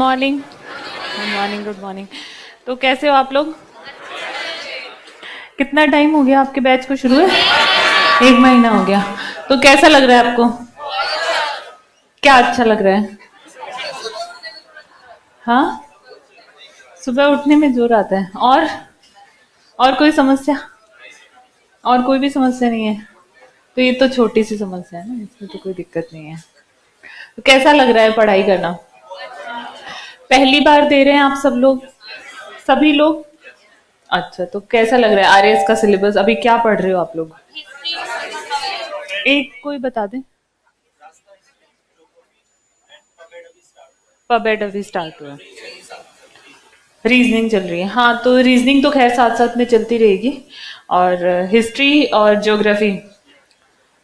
Morning, good morning, good morning. तो कैसे हो आप लोग? कितना टाइम हो गया आपके बैच को शुरू है? 1 महीना हो गया। तो कैसा लग रहा है आपको? क्या अच्छा लग रहा है? हाँ, सुबह उठने में जोर आता है। और कोई समस्या? और कोई भी समस्या नहीं है? तो ये तो छोटी सी समस्या है ना, इसमें तो कोई दिक्कत नहीं है। तो कैसा लग रहा है पढ़ाई करना? पहली बार दे रहे हैं आप सब लोग? सभी लोग? अच्छा, तो कैसा लग रहा है आरएस का सिलेबस? अभी क्या पढ़ रहे हो आप लोग? एक कोई बता दे। पबेड अभी स्टार्ट हुआ है। रीजनिंग चल रही है, हाँ। तो रीजनिंग तो खैर साथ साथ में चलती रहेगी। और हिस्ट्री और ज्योग्राफी,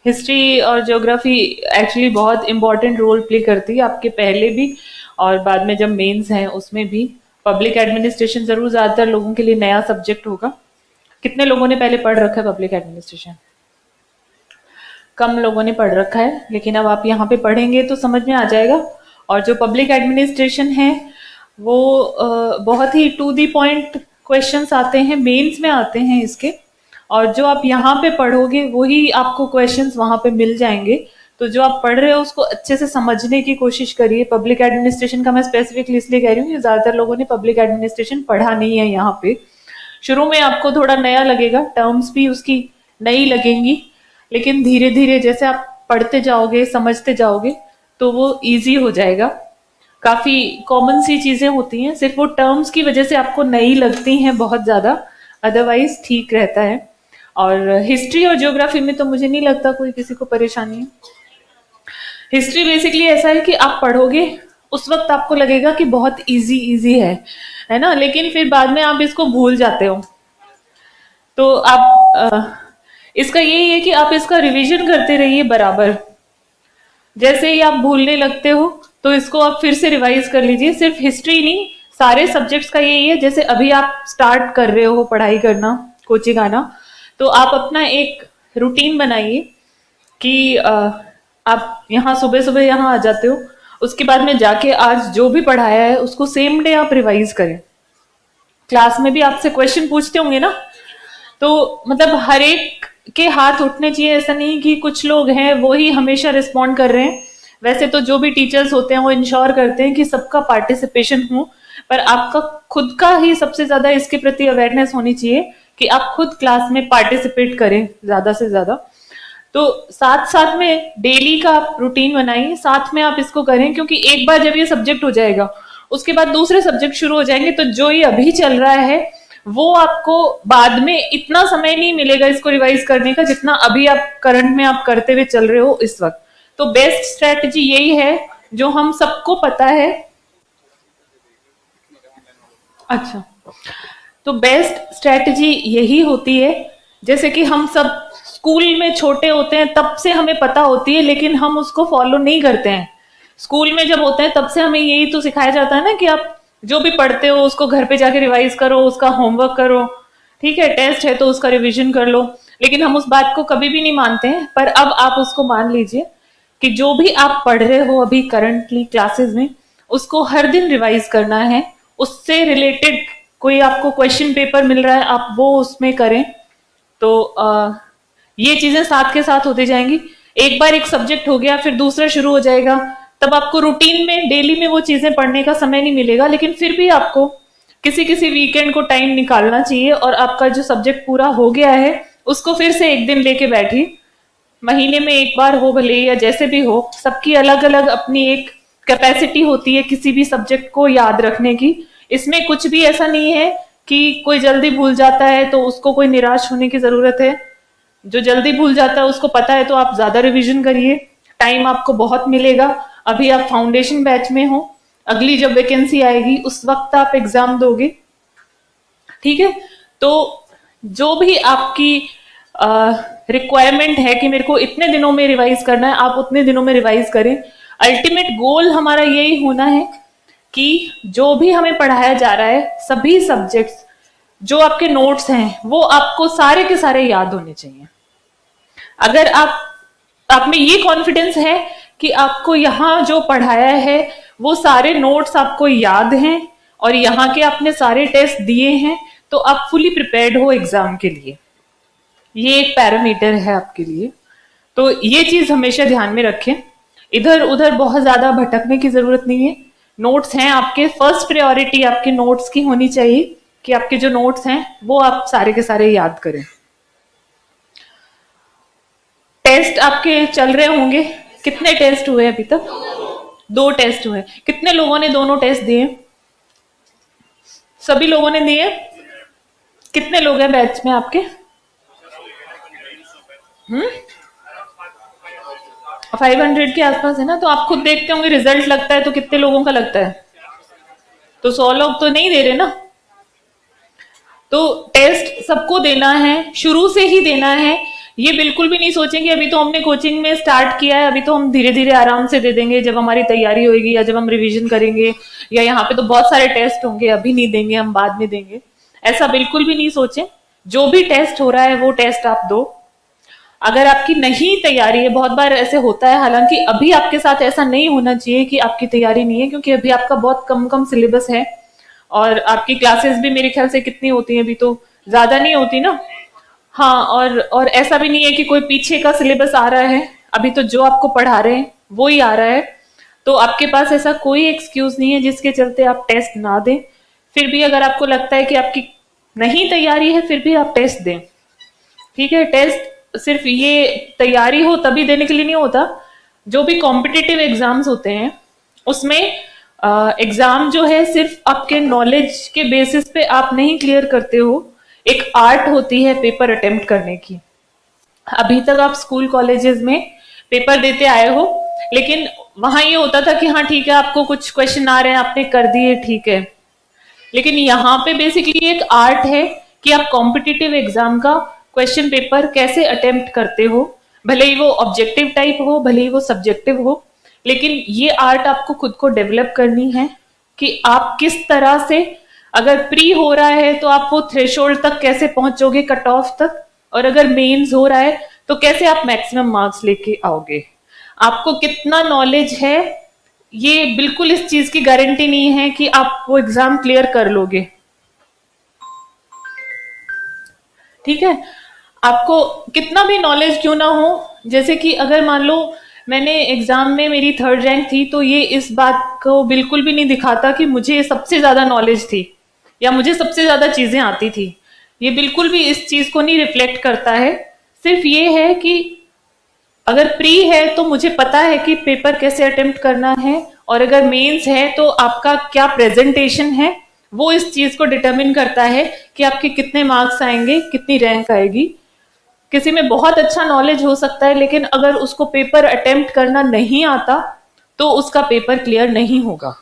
हिस्ट्री और ज्योग्राफी एक्चुअली बहुत इंपॉर्टेंट रोल प्ले करती है आपके पहले भी और बाद में जब मेंस हैं उसमें भी। पब्लिक एडमिनिस्ट्रेशन जरूर ज्यादातर लोगों के लिए नया सब्जेक्ट होगा। कितने लोगों ने पहले पढ़ रखा है पब्लिक एडमिनिस्ट्रेशन? कम लोगों ने पढ़ रखा है, लेकिन अब आप यहाँ पे पढ़ेंगे तो समझ में आ जाएगा। और जो पब्लिक एडमिनिस्ट्रेशन है वो बहुत ही टू दी पॉइंट क्वेश्चंस आते हैं, मेंस में आते हैं इसके। और जो आप यहाँ पे पढ़ोगे वही आपको क्वेश्चंस वहां पे मिल जाएंगे। तो जो आप पढ़ रहे हो उसको अच्छे से समझने की कोशिश करिए। पब्लिक एडमिनिस्ट्रेशन का मैं स्पेसिफिकली इसलिए कह रही हूँ कि ज्यादातर लोगों ने पब्लिक एडमिनिस्ट्रेशन पढ़ा नहीं है यहाँ पे। शुरू में आपको थोड़ा नया लगेगा, टर्म्स भी उसकी नई लगेंगी, लेकिन धीरे धीरे जैसे आप पढ़ते जाओगे, समझते जाओगे, तो वो इजी हो जाएगा। काफी कॉमन सी चीजें होती हैं, सिर्फ वो टर्म्स की वजह से आपको नई लगती हैं बहुत ज्यादा, अदरवाइज ठीक रहता है। और हिस्ट्री और ज्योग्राफी में तो मुझे नहीं लगता कोई किसी को परेशानी है। हिस्ट्री बेसिकली ऐसा है कि आप पढ़ोगे उस वक्त आपको लगेगा कि बहुत इजी इजी है ना, लेकिन फिर बाद में आप इसको भूल जाते हो। तो आप इसका यही है कि आप इसका रिवीजन करते रहिए बराबर। जैसे ही आप भूलने लगते हो तो इसको आप फिर से रिवाइज कर लीजिए। सिर्फ हिस्ट्री नहीं, सारे सब्जेक्ट्स का यही है। जैसे अभी आप स्टार्ट कर रहे हो पढ़ाई करना, कोचिंग आना, तो आप अपना एक रूटीन बनाइए कि आप यहाँ सुबह सुबह यहाँ आ जाते हो, उसके बाद में जाके आज जो भी पढ़ाया है उसको सेम डे आप रिवाइज करें। क्लास में भी आपसे क्वेश्चन पूछते होंगे ना, तो मतलब हर एक के हाथ उठने चाहिए। ऐसा नहीं कि कुछ लोग हैं वो ही हमेशा रिस्पॉन्ड कर रहे हैं। वैसे तो जो भी टीचर्स होते हैं वो इंश्योर करते हैं कि सबका पार्टिसिपेशन हो, पर आपका खुद का ही सबसे ज्यादा इसके प्रति अवेयरनेस होनी चाहिए कि आप खुद क्लास में पार्टिसिपेट करें ज्यादा से ज्यादा। तो साथ साथ में डेली का आप रूटीन बनाइए, साथ में आप इसको करें, क्योंकि एक बार जब ये सब्जेक्ट हो जाएगा उसके बाद दूसरे सब्जेक्ट शुरू हो जाएंगे, तो जो ये अभी चल रहा है वो आपको बाद में इतना समय नहीं मिलेगा इसको रिवाइज करने का जितना अभी आप करंट में आप करते हुए चल रहे हो इस वक्त। तो बेस्ट स्ट्रेटजी यही है जो हम सबको पता है। अच्छा, तो बेस्ट स्ट्रेटजी यही होती है, जैसे कि हम सब स्कूल में छोटे होते हैं तब से हमें पता होती है, लेकिन हम उसको फॉलो नहीं करते हैं। स्कूल में जब होते हैं तब से हमें यही तो सिखाया जाता है ना कि आप जो भी पढ़ते हो उसको घर पे जाके रिवाइज करो, उसका होमवर्क करो, ठीक है, टेस्ट है तो उसका रिवीजन कर लो। लेकिन हम उस बात को कभी भी नहीं मानते हैं। पर अब आप उसको मान लीजिए कि जो भी आप पढ़ रहे हो अभी करंटली क्लासेस में, उसको हर दिन रिवाइज करना है। उससे रिलेटेड कोई आपको क्वेश्चन पेपर मिल रहा है, आप वो उसमें करें। तो ये चीजें साथ के साथ होती जाएंगी। एक बार एक सब्जेक्ट हो गया, फिर दूसरा शुरू हो जाएगा, तब आपको रूटीन में डेली में वो चीजें पढ़ने का समय नहीं मिलेगा। लेकिन फिर भी आपको किसी किसी वीकेंड को टाइम निकालना चाहिए और आपका जो सब्जेक्ट पूरा हो गया है उसको फिर से एक दिन लेके बैठिए। महीने में एक बार हो भले या जैसे भी हो, सबकी अलग अलग अपनी एक कैपेसिटी होती है किसी भी सब्जेक्ट को याद रखने की। इसमें कुछ भी ऐसा नहीं है कि कोई जल्दी भूल जाता है तो उसको कोई निराश होने की जरूरत है। जो जल्दी भूल जाता है उसको पता है तो आप ज्यादा रिवीजन करिए, टाइम आपको बहुत मिलेगा। अभी आप फाउंडेशन बैच में हो, अगली जब वैकेंसी आएगी उस वक्त आप एग्जाम दोगे, ठीक है। तो जो भी आपकी रिक्वायरमेंट है कि मेरे को इतने दिनों में रिवाइज करना है, आप उतने दिनों में रिवाइज करें। अल्टीमेट गोल हमारा यही होना है कि जो भी हमें पढ़ाया जा रहा है, सभी सब्जेक्ट्स, जो आपके नोट्स हैं वो आपको सारे के सारे याद होने चाहिए। अगर आप में ये कॉन्फिडेंस है कि आपको यहाँ जो पढ़ाया है वो सारे नोट्स आपको याद हैं और यहाँ के आपने सारे टेस्ट दिए हैं, तो आप फुली प्रिपेयर्ड हो एग्जाम के लिए। ये एक पैरामीटर है आपके लिए, तो ये चीज हमेशा ध्यान में रखें। इधर उधर बहुत ज्यादा भटकने की जरूरत नहीं है। नोट्स हैं आपके, फर्स्ट प्रायोरिटी आपके नोट्स की होनी चाहिए कि आपके जो नोट्स हैं वो आप सारे के सारे याद करें। टेस्ट आपके चल रहे होंगे, कितने टेस्ट हुए अभी तक? 2 टेस्ट हुए। कितने लोगों ने दोनों टेस्ट दिए? सभी लोगों ने दिए? कितने लोग हैं बैच में आपके? 500 के आसपास है ना, तो आप खुद देखते होंगे रिजल्ट लगता है तो कितने लोगों का लगता है? तो 100 लोग तो नहीं दे रहे ना। तो टेस्ट सबको देना है, शुरू से ही देना है। ये बिल्कुल भी नहीं सोचेंगे अभी तो हमने कोचिंग में स्टार्ट किया है, अभी तो हम धीरे धीरे आराम से दे देंगे, जब हमारी तैयारी होगी या जब हम रिवीजन करेंगे, या यहाँ पे तो बहुत सारे टेस्ट होंगे, अभी नहीं देंगे, हम बाद में देंगे। ऐसा बिल्कुल भी नहीं सोचें। जो भी टेस्ट हो रहा है वो टेस्ट आप दो। अगर आपकी नहीं तैयारी है, बहुत बार ऐसे होता है, हालांकि अभी आपके साथ ऐसा नहीं होना चाहिए कि आपकी तैयारी नहीं है, क्योंकि अभी आपका बहुत कम सिलेबस है और आपकी क्लासेस भी मेरे ख्याल से कितनी होती हैं अभी, तो ज्यादा नहीं होती ना। हाँ, और ऐसा भी नहीं है कि कोई पीछे का सिलेबस आ रहा है, अभी तो जो आपको पढ़ा रहे हैं वो ही आ रहा है। तो आपके पास ऐसा कोई एक्सक्यूज नहीं है जिसके चलते आप टेस्ट ना दें। फिर भी अगर आपको लगता है कि आपकी नहीं तैयारी है, फिर भी आप टेस्ट दें। ठीक है, टेस्ट सिर्फ ये तैयारी हो तभी देने के लिए नहीं होता। जो भी कॉम्पिटिटिव एग्जाम्स होते हैं उसमें एग्जाम जो है सिर्फ आपके नॉलेज के बेसिस पे आप नहीं क्लियर करते हो, एक आर्ट होती है पेपर अटेम्प्ट करने की। अभी तक आप स्कूल कॉलेजेस में पेपर देते आए हो, लेकिन वहां ये होता था कि हाँ ठीक है, आपको कुछ क्वेश्चन आ रहे हैं, आपने कर दिए, ठीक है। लेकिन यहाँ पे बेसिकली एक आर्ट है कि आप कॉम्पिटिटिव एग्जाम का क्वेश्चन पेपर कैसे अटेम्प्ट करते हो, भले ही वो ऑब्जेक्टिव टाइप हो, भले ही वो सब्जेक्टिव हो, लेकिन ये आर्ट आपको खुद को डेवलप करनी है कि आप किस तरह से, अगर प्री हो रहा है तो आप वो थ्रेशोल्ड तक कैसे पहुंचोगे, कट ऑफ तक, और अगर मेंस हो रहा है तो कैसे आप मैक्सिमम मार्क्स लेके आओगे। आपको कितना नॉलेज है, ये बिल्कुल इस चीज की गारंटी नहीं है कि आप वो एग्जाम क्लियर कर लोगे। ठीक है, आपको कितना भी नॉलेज क्यों ना हो, जैसे कि अगर मान लो मैंने एग्जाम में मेरी 3rd रैंक थी, तो ये इस बात को बिल्कुल भी नहीं दिखाता कि मुझे सबसे ज्यादा नॉलेज थी या मुझे सबसे ज्यादा चीजें आती थी। ये बिल्कुल भी इस चीज को नहीं रिफ्लेक्ट करता है। सिर्फ ये है कि अगर प्री है तो मुझे पता है कि पेपर कैसे अटेम्प्ट करना है, और अगर मेंस है तो आपका क्या प्रेजेंटेशन है, वो इस चीज को डिटरमिन करता है कि आपके कितने मार्क्स आएंगे, कितनी रैंक आएगी। किसी में बहुत अच्छा नॉलेज हो सकता है, लेकिन अगर उसको पेपर अटेम्प्ट करना नहीं आता तो उसका पेपर क्लियर नहीं होगा।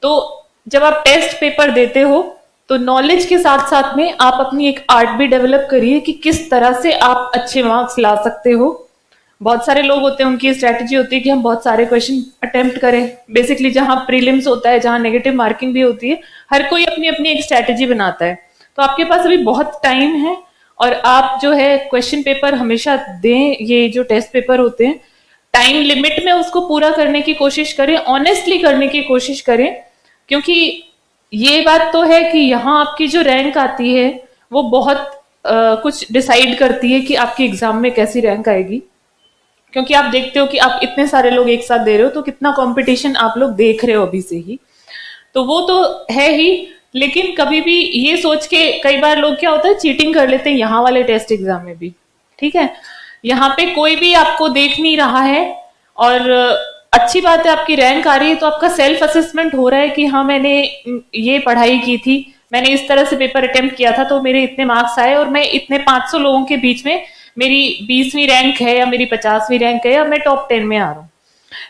तो जब आप टेस्ट पेपर देते हो तो नॉलेज के साथ साथ में आप अपनी एक आर्ट भी डेवलप करिए कि किस तरह से आप अच्छे मार्क्स ला सकते हो। बहुत सारे लोग होते हैं, उनकी स्ट्रैटेजी होती है कि हम बहुत सारे क्वेश्चन अटेम्प्ट करें। बेसिकली जहां प्रीलिम्स होता है, जहां नेगेटिव मार्किंग भी होती है, हर कोई अपनी अपनी एक स्ट्रैटेजी बनाता है। तो आपके पास अभी बहुत टाइम है और आप जो है क्वेश्चन पेपर हमेशा दें। ये जो टेस्ट पेपर होते हैं, टाइम लिमिट में उसको पूरा करने की कोशिश करें, ऑनेस्टली करने की कोशिश करें, क्योंकि ये बात तो है कि यहाँ आपकी जो रैंक आती है वो बहुत कुछ डिसाइड करती है कि आपकी एग्जाम में कैसी रैंक आएगी। क्योंकि आप देखते हो कि आप इतने सारे लोग एक साथ दे रहे हो, तो कितना कंपटीशन आप लोग देख रहे हो अभी से ही, तो वो तो है ही। लेकिन कभी भी ये सोच के, कई बार लोग क्या होता है चीटिंग कर लेते हैं यहाँ वाले टेस्ट एग्जाम में भी। ठीक है, यहाँ पे कोई भी आपको देख नहीं रहा है, और अच्छी बात है आपकी रैंक आ रही है, तो आपका सेल्फ असेसमेंट हो रहा है कि हाँ मैंने ये पढ़ाई की थी, मैंने इस तरह से पेपर अटेम्प्ट किया था, तो मेरे इतने मार्क्स आए, और मैं इतने 500 लोगों के बीच में मेरी 20वीं रैंक है या मेरी 50वीं रैंक है या मैं टॉप 10 में आ रहा हूँ।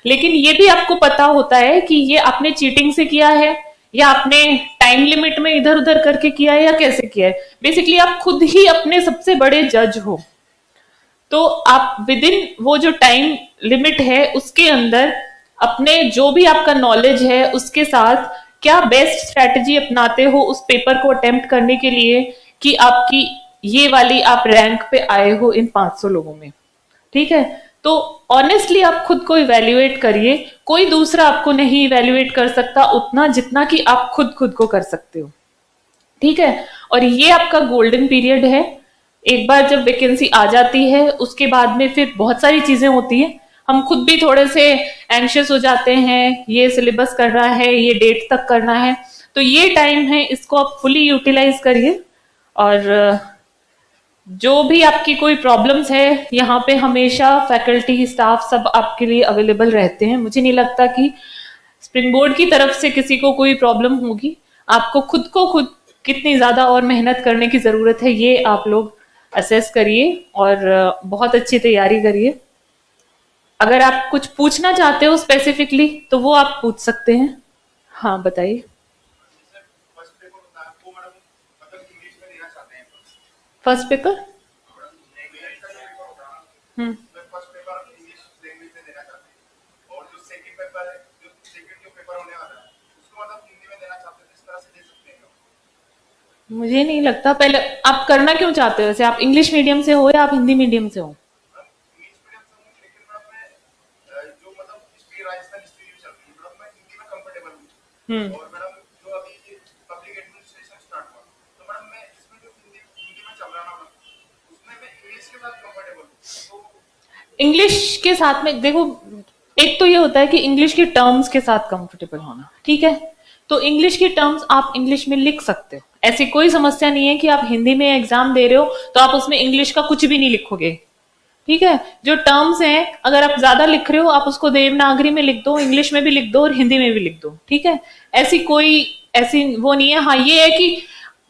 लेकिन ये भी आपको पता होता है कि ये आपने चीटिंग से किया है या आपने टाइम लिमिट में इधर उधर करके किया है या कैसे किया है। बेसिकली आप खुद ही अपने सबसे बड़े जज हो, तो आप विद इन वो जो टाइम लिमिट है उसके अंदर अपने जो भी आपका नॉलेज है उसके साथ क्या बेस्ट स्ट्रैटेजी अपनाते हो उस पेपर को अटेम्प्ट करने के लिए कि आपकी ये वाली आप रैंक पे आए हो इन 500 लोगों में। ठीक है, तो ऑनेस्टली आप खुद को इवेल्युएट करिए, कोई दूसरा आपको नहीं इवेल्युएट कर सकता उतना जितना कि आप खुद खुद को कर सकते हो, ठीक है। और ये आपका गोल्डन पीरियड है, एक बार जब वैकेंसी आ जाती है उसके बाद में फिर बहुत सारी चीजें होती है, हम खुद भी थोड़े से एंशियस हो जाते हैं, ये सिलेबस कर रहा है, ये डेट तक करना है, तो ये टाइम है, इसको आप फुली यूटिलाइज करिए। और जो भी आपकी कोई प्रॉब्लम्स है, यहाँ पे हमेशा फैकल्टी स्टाफ सब आपके लिए अवेलेबल रहते हैं, मुझे नहीं लगता कि स्प्रिंग बोर्ड की तरफ से किसी को कोई प्रॉब्लम होगी। आपको खुद को खुद कितनी ज्यादा और मेहनत करने की जरूरत है ये आप लोग असेस करिए और बहुत अच्छी तैयारी करिए। अगर आप कुछ पूछना चाहते हो स्पेसिफिकली तो वो आप पूछ सकते हैं। हाँ बताइए। First paper. हम्म। मुझे नहीं लगता, पहले आप करना क्यों चाहते हो वैसे, आप इंग्लिश मीडियम से हो या आप हिंदी मीडियम से हो? हम्म। इंग्लिश के साथ में देखो, एक तो ये होता है कि इंग्लिश के टर्म्स के साथ कंफर्टेबल होना, ठीक है। तो इंग्लिश के टर्म्स आप इंग्लिश में लिख सकते हो, ऐसी कोई समस्या नहीं है कि आप हिंदी में एग्जाम दे रहे हो तो आप उसमें इंग्लिश का कुछ भी नहीं लिखोगे, ठीक है। जो टर्म्स हैं अगर आप ज्यादा लिख रहे हो आप उसको देवनागरी में लिख दो, इंग्लिश में भी लिख दो और हिंदी में भी लिख दो, ठीक है। ऐसी कोई ऐसी वो नहीं है। हाँ ये है कि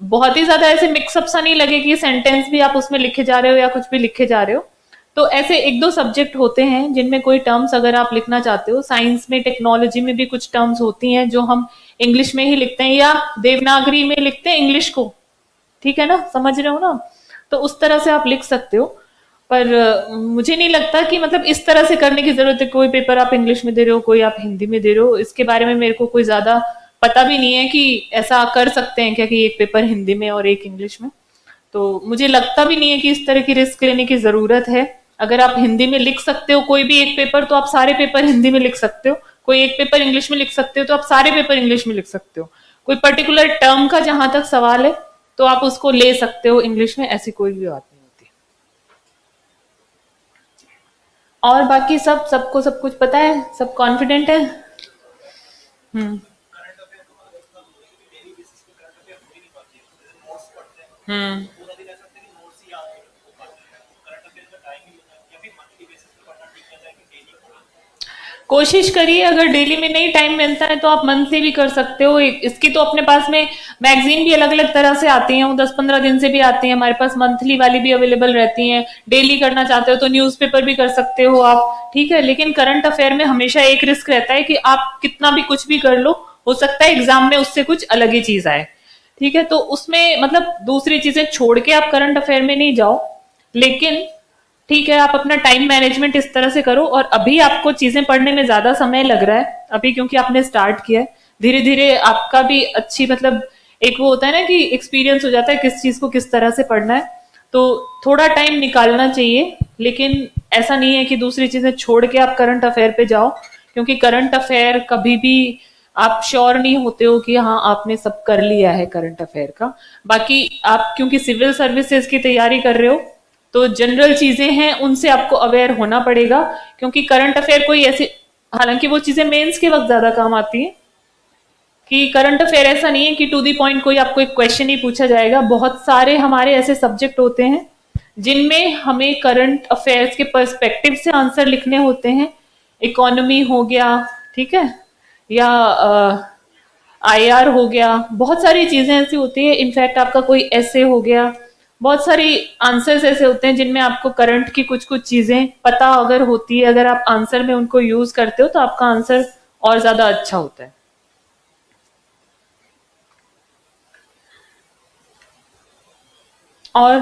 बहुत ही ज्यादा ऐसे मिक्सअप सा नहीं लगे कि सेंटेंस भी आप उसमें लिखे जा रहे हो या कुछ भी लिखे जा रहे हो। तो ऐसे एक दो सब्जेक्ट होते हैं जिनमें कोई टर्म्स अगर आप लिखना चाहते हो, साइंस में टेक्नोलॉजी में भी कुछ टर्म्स होती हैं जो हम इंग्लिश में ही लिखते हैं या देवनागरी में लिखते हैं इंग्लिश को, ठीक है ना, समझ रहे हो ना। तो उस तरह से आप लिख सकते हो, पर मुझे नहीं लगता कि मतलब इस तरह से करने की जरूरत है, कोई पेपर आप इंग्लिश में दे रहे हो कोई आप हिंदी में दे रहे हो, इसके बारे में मेरे को कोई ज्यादा पता भी नहीं है कि ऐसा कर सकते हैं क्या कि एक पेपर हिंदी में और एक इंग्लिश में। तो मुझे लगता भी नहीं है कि इस तरह की रिस्क लेने की जरूरत है। अगर आप हिंदी में लिख सकते हो कोई भी एक पेपर तो आप सारे पेपर हिंदी में लिख सकते हो, कोई एक पेपर इंग्लिश में लिख सकते हो तो आप सारे पेपर इंग्लिश में लिख सकते हो। कोई पर्टिकुलर टर्म का जहां तक सवाल है तो आप उसको ले सकते हो इंग्लिश में, ऐसी कोई भी बात नहीं होती। और बाकी सबको सब कुछ पता है, सब कॉन्फिडेंट है। हम्म। हम्म। कोशिश करिए, अगर डेली में नहीं टाइम मिलता है तो आप मंथली भी कर सकते हो। इसकी तो अपने पास में मैगजीन भी अलग अलग तरह से आती हैं, वो 10-15 दिन से भी आती हैं हमारे पास, मंथली वाली भी अवेलेबल रहती हैं। डेली करना चाहते हो तो न्यूज़पेपर भी कर सकते हो आप, ठीक है। लेकिन करंट अफेयर में हमेशा एक रिस्क रहता है कि आप कितना भी कुछ भी कर लो, हो सकता है एग्जाम में उससे कुछ अलग ही चीज आए, ठीक है। तो उसमें मतलब दूसरी चीजें छोड़ के आप करंट अफेयर में नहीं जाओ, लेकिन ठीक है आप अपना टाइम मैनेजमेंट इस तरह से करो। और अभी आपको चीजें पढ़ने में ज्यादा समय लग रहा है अभी, क्योंकि आपने स्टार्ट किया है, धीरे धीरे आपका भी अच्छी मतलब एक वो होता है ना कि एक्सपीरियंस हो जाता है किस चीज को किस तरह से पढ़ना है, तो थोड़ा टाइम निकालना चाहिए। लेकिन ऐसा नहीं है कि दूसरी चीजें छोड़ के आप करंट अफेयर पे जाओ, क्योंकि करंट अफेयर कभी भी आप श्योर नहीं होते हो कि हाँ आपने सब कर लिया है करंट अफेयर का। बाकी आप क्योंकि सिविल सर्विसेज की तैयारी कर रहे हो तो जनरल चीजें हैं उनसे आपको अवेयर होना पड़ेगा, क्योंकि करंट अफेयर कोई ऐसी, हालांकि वो चीजें मेंस के वक्त ज्यादा काम आती है, कि करंट अफेयर ऐसा नहीं है कि टू दी पॉइंट कोई आपको एक क्वेश्चन ही पूछा जाएगा। बहुत सारे हमारे ऐसे सब्जेक्ट होते हैं जिनमें हमें करंट अफेयर्स के पर्सपेक्टिव से आंसर लिखने होते हैं। इकोनॉमी हो गया, ठीक है, या आईआर हो गया, बहुत सारी चीजें ऐसी होती है। इनफैक्ट आपका कोई ऐसे हो गया, बहुत सारी आंसर्स ऐसे होते हैं जिनमें आपको करंट की कुछ कुछ चीजें पता अगर होती है, अगर आप आंसर में उनको यूज करते हो तो आपका आंसर और ज्यादा अच्छा होता है। और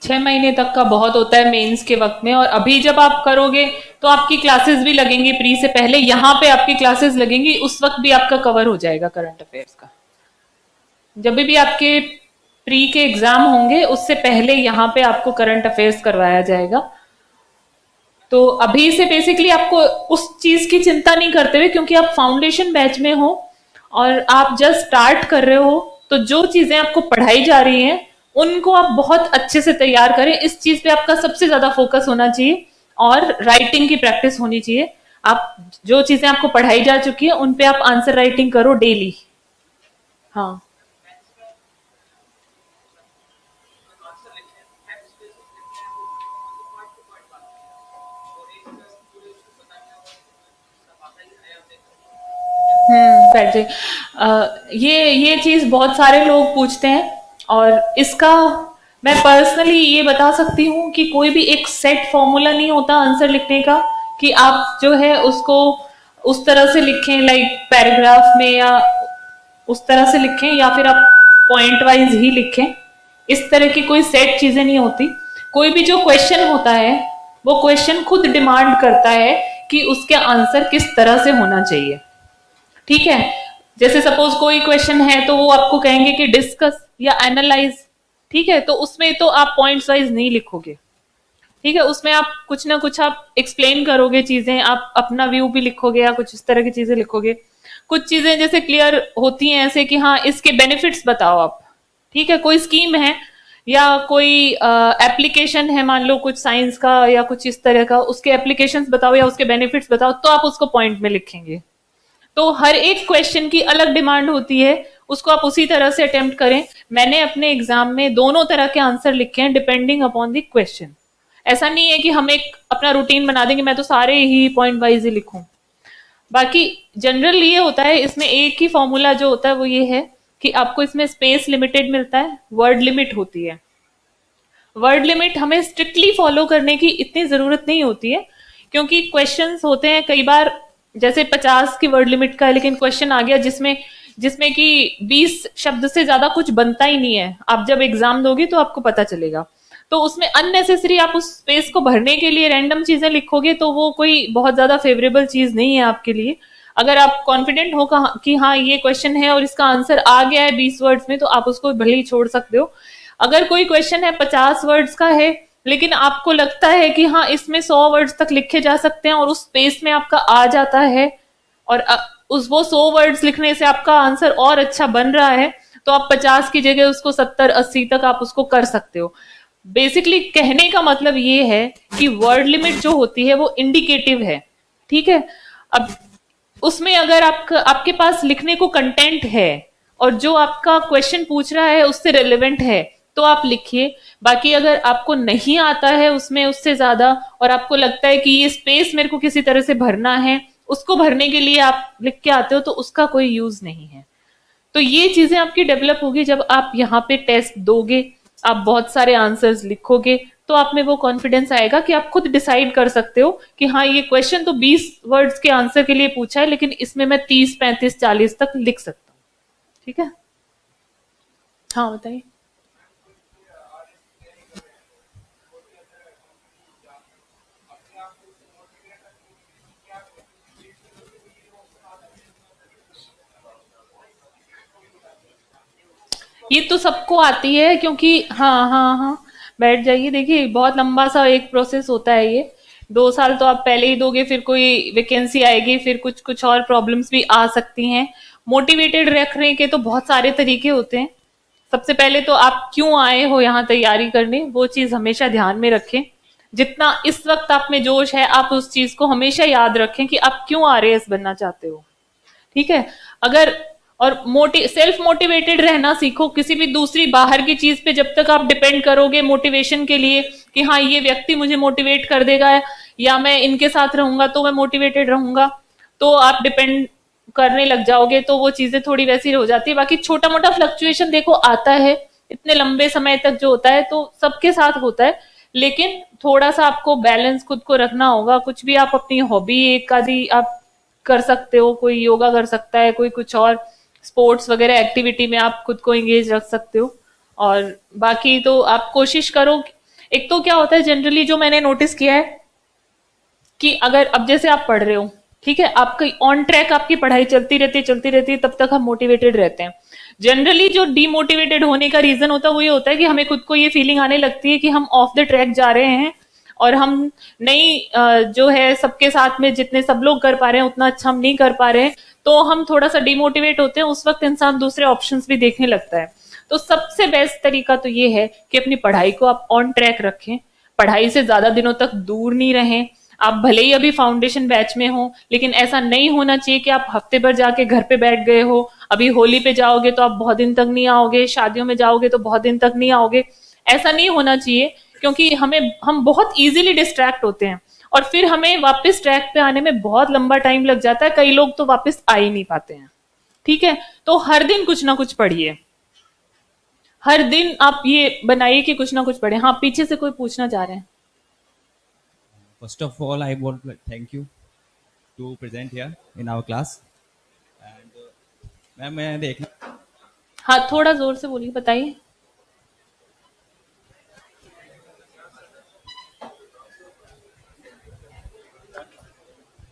6 महीने तक का बहुत होता है मेंस के वक्त में। और अभी जब आप करोगे तो आपकी क्लासेस भी लगेंगी प्री से पहले, यहाँ पे आपकी क्लासेस लगेंगी, उस वक्त भी आपका कवर हो जाएगा करंट अफेयर्स का। जब भी आपके प्री के एग्जाम होंगे उससे पहले यहाँ पे आपको करंट अफेयर्स करवाया जाएगा। तो अभी से बेसिकली आपको उस चीज की चिंता नहीं करते हुए, क्योंकि आप फाउंडेशन बैच में हो और आप जस्ट स्टार्ट कर रहे हो, तो जो चीजें आपको पढ़ाई जा रही हैं उनको आप बहुत अच्छे से तैयार करें। इस चीज पे आपका सबसे ज्यादा फोकस होना चाहिए और राइटिंग की प्रैक्टिस होनी चाहिए। आप जो चीजें आपको पढ़ाई जा चुकी है उन पे आप आंसर राइटिंग करो डेली। हाँ। बैठ जाइए। ये चीज बहुत सारे लोग पूछते हैं, और इसका मैं पर्सनली ये बता सकती हूँ कि कोई भी एक सेट फॉर्मूला नहीं होता आंसर लिखने का, कि आप जो है उसको उस तरह से लिखें, लाइक पैराग्राफ में, या उस तरह से लिखें, या फिर आप पॉइंट वाइज ही लिखें। इस तरह की कोई सेट चीजें नहीं होती। कोई भी जो क्वेश्चन होता है वो क्वेश्चन खुद डिमांड करता है कि उसके आंसर किस तरह से होना चाहिए। ठीक है। जैसे सपोज कोई क्वेश्चन है तो वो आपको कहेंगे कि डिस्कस या एनालाइज। ठीक है, तो उसमें तो आप पॉइंट्स वाइज नहीं लिखोगे। ठीक है, उसमें आप कुछ ना कुछ आप एक्सप्लेन करोगे चीजें, आप अपना व्यू भी लिखोगे या कुछ इस तरह की चीजें लिखोगे। कुछ चीजें जैसे क्लियर होती हैं ऐसे कि हाँ इसके बेनिफिट्स बताओ आप। ठीक है, कोई स्कीम है या कोई एप्लीकेशन है, मान लो कुछ साइंस का या कुछ इस तरह का, उसके एप्लीकेशंस बताओ या उसके बेनिफिट्स बताओ, तो आप उसको पॉइंट में लिखेंगे। तो हर एक क्वेश्चन की अलग डिमांड होती है, उसको आप उसी तरह से अटेम्प्ट करें। मैंने अपने एग्जाम में दोनों तरह के आंसर लिखे हैं डिपेंडिंग अपॉन द क्वेश्चन। ऐसा नहीं है कि हम एक अपना रूटीन बना देंगे मैं तो सारे ही पॉइंट वाइज ही लिखूं। बाकी जनरल ये होता है, इसमें एक ही फॉर्मूला जो होता है वो ये है कि आपको इसमें स्पेस लिमिटेड मिलता है, वर्ड लिमिट होती है। वर्ड लिमिट हमें स्ट्रिक्टली फॉलो करने की इतनी जरूरत नहीं होती है, क्योंकि क्वेश्चंस होते हैं कई बार जैसे 50 की वर्ड लिमिट का है, लेकिन क्वेश्चन आ गया जिसमें जिसमें कि 20 शब्द से ज्यादा कुछ बनता ही नहीं है। आप जब एग्जाम दोगे तो आपको पता चलेगा। तो उसमें अननेसेसरी आप उस स्पेस को भरने के लिए रैंडम चीजें लिखोगे तो वो कोई बहुत ज्यादा फेवरेबल चीज नहीं है आपके लिए। अगर आप कॉन्फिडेंट हो कि हाँ ये क्वेश्चन है और इसका आंसर आ गया है 20 वर्ड्स में, तो आप उसको भले ही छोड़ सकते हो। अगर कोई क्वेश्चन है 50 वर्ड्स का है, लेकिन आपको लगता है कि हाँ इसमें 100 वर्ड्स तक लिखे जा सकते हैं और उस स्पेस में आपका आ जाता है, और उस वो 100 वर्ड्स लिखने से आपका आंसर और अच्छा बन रहा है, तो आप 50 की जगह उसको 70-80 तक आप उसको कर सकते हो। बेसिकली कहने का मतलब ये है कि वर्ड लिमिट जो होती है वो इंडिकेटिव है। ठीक है। अब उसमें अगर आपके पास लिखने को कंटेंट है और जो आपका क्वेश्चन पूछ रहा है उससे रिलेवेंट है तो आप लिखिए। बाकी अगर आपको नहीं आता है उसमें उससे ज्यादा, और आपको लगता है कि ये स्पेस मेरे को किसी तरह से भरना है, उसको भरने के लिए आप लिख के आते हो, तो उसका कोई यूज नहीं है। तो ये चीजें आपकी डेवलप होगी जब आप यहाँ पे टेस्ट दोगे, आप बहुत सारे आंसर्स लिखोगे, तो आप में वो कॉन्फिडेंस आएगा कि आप खुद डिसाइड कर सकते हो कि हाँ ये क्वेश्चन तो 20 वर्ड्स के आंसर के लिए पूछा है, लेकिन इसमें मैं 30, 35, 40 तक लिख सकता हूँ। ठीक है। हाँ बताइए। ये तो सबको आती है, क्योंकि हाँ हाँ हाँ, बैठ जाइए। देखिए बहुत लंबा सा एक प्रोसेस होता है ये। 2 साल तो आप पहले ही दोगे, फिर कोई वैकेंसी आएगी, फिर कुछ कुछ और प्रॉब्लम्स भी आ सकती हैं। मोटिवेटेड रखने के तो बहुत सारे तरीके होते हैं। सबसे पहले तो आप क्यों आए हो यहाँ तैयारी करने, वो चीज हमेशा ध्यान में रखें। जितना इस वक्त आप में जोश है आप उस चीज को हमेशा याद रखें कि आप क्यों आरएएस बनना चाहते हो। ठीक है। अगर और सेल्फ मोटिवेटेड रहना सीखो। किसी भी दूसरी बाहर की चीज पे जब तक आप डिपेंड करोगे मोटिवेशन के लिए कि हाँ ये व्यक्ति मुझे मोटिवेट कर देगा या मैं इनके साथ रहूंगा तो मैं मोटिवेटेड रहूंगा, तो आप डिपेंड करने लग जाओगे, तो वो चीजें थोड़ी वैसी हो जाती है। बाकी छोटा मोटा फ्लक्चुएशन देखो आता है, इतने लंबे समय तक जो होता है तो सबके साथ होता है, लेकिन थोड़ा सा आपको बैलेंस खुद को रखना होगा। कुछ भी आप अपनी हॉबी एक आदि आप कर सकते हो, कोई योगा कर सकता है, कोई कुछ और स्पोर्ट्स वगैरह एक्टिविटी में आप खुद को एंगेज रख सकते हो। और बाकी तो आप कोशिश करो। एक तो क्या होता है जनरली जो मैंने नोटिस किया है कि अगर अब जैसे आप पढ़ रहे हो, ठीक है, आपकी ऑन ट्रैक आपकी पढ़ाई चलती रहती है, तब तक हम मोटिवेटेड रहते हैं। जनरली जो डीमोटिवेटेड होने का रीजन होता है वो ये होता है कि हमें खुद को ये फीलिंग आने लगती है कि हम ऑफ द ट्रैक जा रहे हैं और हम नहीं जो है सबके साथ में जितने सब लोग कर पा रहे हैं उतना अच्छा हम नहीं कर पा रहे हैं, तो हम थोड़ा सा डिमोटिवेट होते हैं। उस वक्त इंसान दूसरे ऑप्शंस भी देखने लगता है। तो सबसे बेस्ट तरीका तो ये है कि अपनी पढ़ाई को आप ऑन ट्रैक रखें, पढ़ाई से ज्यादा दिनों तक दूर नहीं रहें। आप भले ही अभी फाउंडेशन बैच में हो, लेकिन ऐसा नहीं होना चाहिए कि आप हफ्ते भर जाके घर पे बैठ गए हो, अभी होली पे जाओगे तो आप बहुत दिन तक नहीं आओगे, शादियों में जाओगे तो बहुत दिन तक नहीं आओगे। ऐसा नहीं होना चाहिए, क्योंकि हम बहुत इजीली डिस्ट्रैक्ट होते हैं और फिर हमें वापस ट्रैक पे आने में बहुत लंबा टाइम लग जाता है। कई लोग तो वापस आ ही नहीं पाते हैं। ठीक है, तो हर दिन कुछ ना कुछ पढ़िए, हर दिन आप ये बनाइए कि कुछ ना कुछ पढ़े। हाँ, पीछे से कोई पूछना चाह रहे हैं। First of all, I want to thank you to present here in our class. And ma'am मैं देखना हाँ, थोड़ा जोर से बोलिए, बताइए।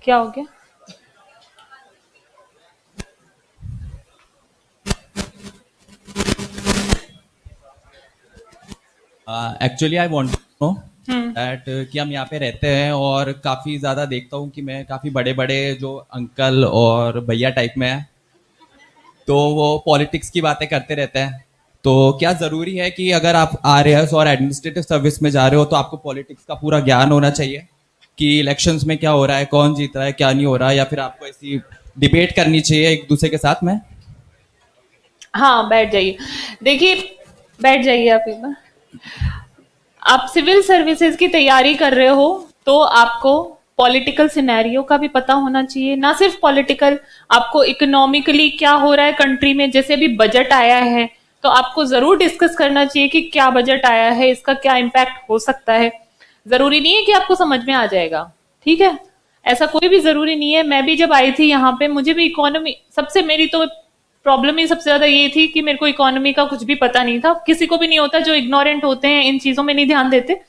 क्या हो गया? Actually I want to know that कि हम यहाँ पे रहते हैं और काफ़ी ज़्यादा देखता हूँ कि मैं काफ़ी बड़े बड़े जो अंकल और भैया टाइप में हैं, तो वो पॉलिटिक्स की बातें करते रहते हैं। तो क्या ज़रूरी है कि अगर आप आरएएस और एडमिनिस्ट्रेटिव सर्विस में जा रहे हो तो आपको पॉलिटिक्स का पूरा ज्ञान होना चाहिए कि इलेक्शंस में क्या हो रहा है, कौन जीत रहा है, क्या नहीं हो रहा है, या फिर आपको ऐसी डिबेट करनी चाहिए एक दूसरे के साथ में? हाँ, बैठ जाइए। देखिए, बैठ जाइए आप एक बार। आप सिविल सर्विसेज की तैयारी कर रहे हो तो आपको पॉलिटिकल सिनेरियो का भी पता होना चाहिए। ना सिर्फ पॉलिटिकल, आपको इकोनॉमिकली क्या हो रहा है कंट्री में। जैसे अभी बजट आया है तो आपको जरूर डिस्कस करना चाहिए कि क्या बजट आया है, इसका क्या इम्पैक्ट हो सकता है। जरूरी नहीं है कि आपको समझ में आ जाएगा, ठीक है, ऐसा कोई भी जरूरी नहीं है। मैं भी जब आई थी यहाँ पे, मुझे भी इकोनॉमी, सबसे मेरी तो प्रॉब्लम ही सबसे ज्यादा ये थी कि मेरे को इकोनॉमी का कुछ भी पता नहीं था। किसी को भी नहीं होता, जो इग्नोरेंट होते हैं इन चीजों में नहीं ध्यान देते।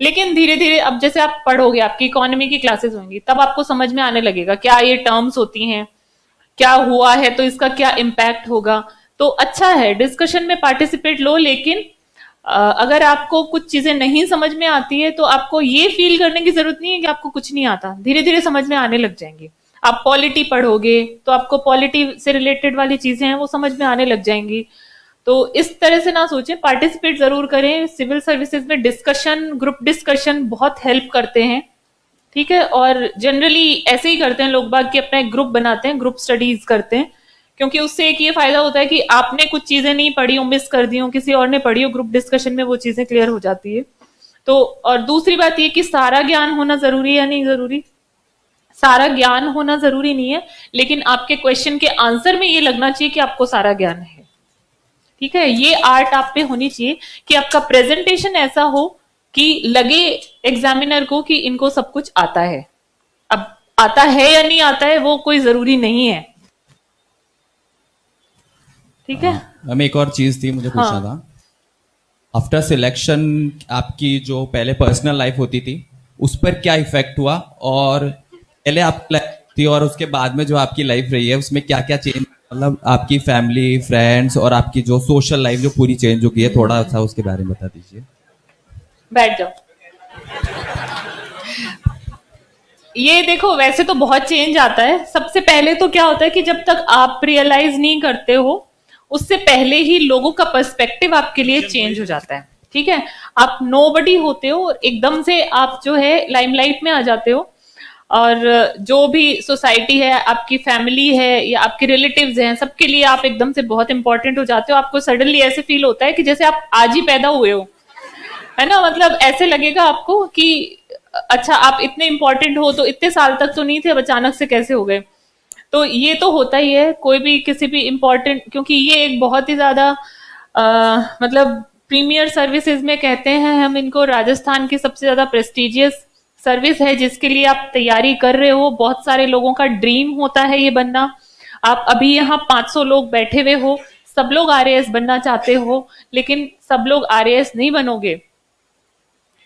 लेकिन धीरे धीरे अब जैसे आप पढ़ोगे, आपकी इकोनॉमी की क्लासेस होंगी, तब आपको समझ में आने लगेगा क्या ये टर्म्स होती हैं, क्या हुआ है तो इसका क्या इम्पैक्ट होगा। तो अच्छा है, डिस्कशन में पार्टिसिपेट लो। लेकिन अगर आपको कुछ चीजें नहीं समझ में आती है तो आपको ये फील करने की जरूरत नहीं है कि आपको कुछ नहीं आता। धीरे धीरे समझ में आने लग जाएंगे। आप पॉलिटी पढ़ोगे तो आपको पॉलिटी से रिलेटेड वाली चीजें हैं वो समझ में आने लग जाएंगी। तो इस तरह से ना सोचें, पार्टिसिपेट जरूर करें। सिविल सर्विसेज में डिस्कशन, ग्रुप डिस्कशन बहुत हेल्प करते हैं, ठीक है। और जनरली ऐसे ही करते हैं लोग बाग कि अपना एक ग्रुप बनाते हैं, ग्रुप स्टडीज करते हैं, क्योंकि उससे एक ये फायदा होता है कि आपने कुछ चीजें नहीं पढ़ी हो, मिस कर दी हो, किसी और ने पढ़ी हो, ग्रुप डिस्कशन में वो चीजें क्लियर हो जाती है। तो और दूसरी बात ये कि सारा ज्ञान होना जरूरी है या नहीं जरूरी, सारा ज्ञान होना जरूरी नहीं है, लेकिन आपके क्वेश्चन के आंसर में ये लगना चाहिए कि आपको सारा ज्ञान है, ठीक है। ये आर्ट आप पे होनी चाहिए कि आपका प्रेजेंटेशन ऐसा हो कि लगे एग्जामिनर को कि इनको सब कुछ आता है। अब आता है या नहीं आता है वो कोई जरूरी नहीं है, ठीक है। मैम एक और चीज़ थी, मुझे पूछना हाँ, था। आफ्टर सिलेक्शन आपकी जो पहले पर्सनल लाइफ होती थी उस पर क्या इफेक्ट हुआ, और पहले आप लाइफ थी और उसके बाद में जो आपकी लाइफ रही है उसमें क्या क्या चेंज, मतलब आपकी फैमिली, फ्रेंड्स और आपकी जो सोशल लाइफ जो पूरी चेंज हो गई है, थोड़ा सा उसके बारे में बता दीजिए। बैठ जाओ। ये देखो, वैसे तो बहुत चेंज आता है। सबसे पहले तो क्या होता है कि जब तक आप रियलाइज नहीं करते हो, उससे पहले ही लोगों का पर्सपेक्टिव आपके लिए चेंज हो जाता है, ठीक है। आप नोबडी होते हो और एकदम से आप जो है लाइमलाइट में आ जाते हो, और जो भी सोसाइटी है, आपकी फैमिली है या आपके रिलेटिव्स हैं, सबके लिए आप एकदम से बहुत इंपॉर्टेंट हो जाते हो। आपको सडनली ऐसे फील होता है कि जैसे आप आज ही पैदा हुए हो, है ना। मतलब ऐसे लगेगा आपको कि अच्छा, आप इतने इंपॉर्टेंट हो तो इतने साल तक तो नहीं थे, अब अचानक से कैसे हो गए। तो ये तो होता ही है, कोई भी किसी भी इंपॉर्टेंट, क्योंकि ये एक बहुत ही ज्यादा मतलब प्रीमियर सर्विसेज में कहते हैं हम इनको, राजस्थान की सबसे ज्यादा प्रेस्टिजियस सर्विस है जिसके लिए आप तैयारी कर रहे हो। बहुत सारे लोगों का ड्रीम होता है ये बनना। आप अभी यहाँ 500 लोग बैठे हुए हो, सब लोग आरएएस बनना चाहते हो, लेकिन सब लोग आरएएस नहीं बनोगे,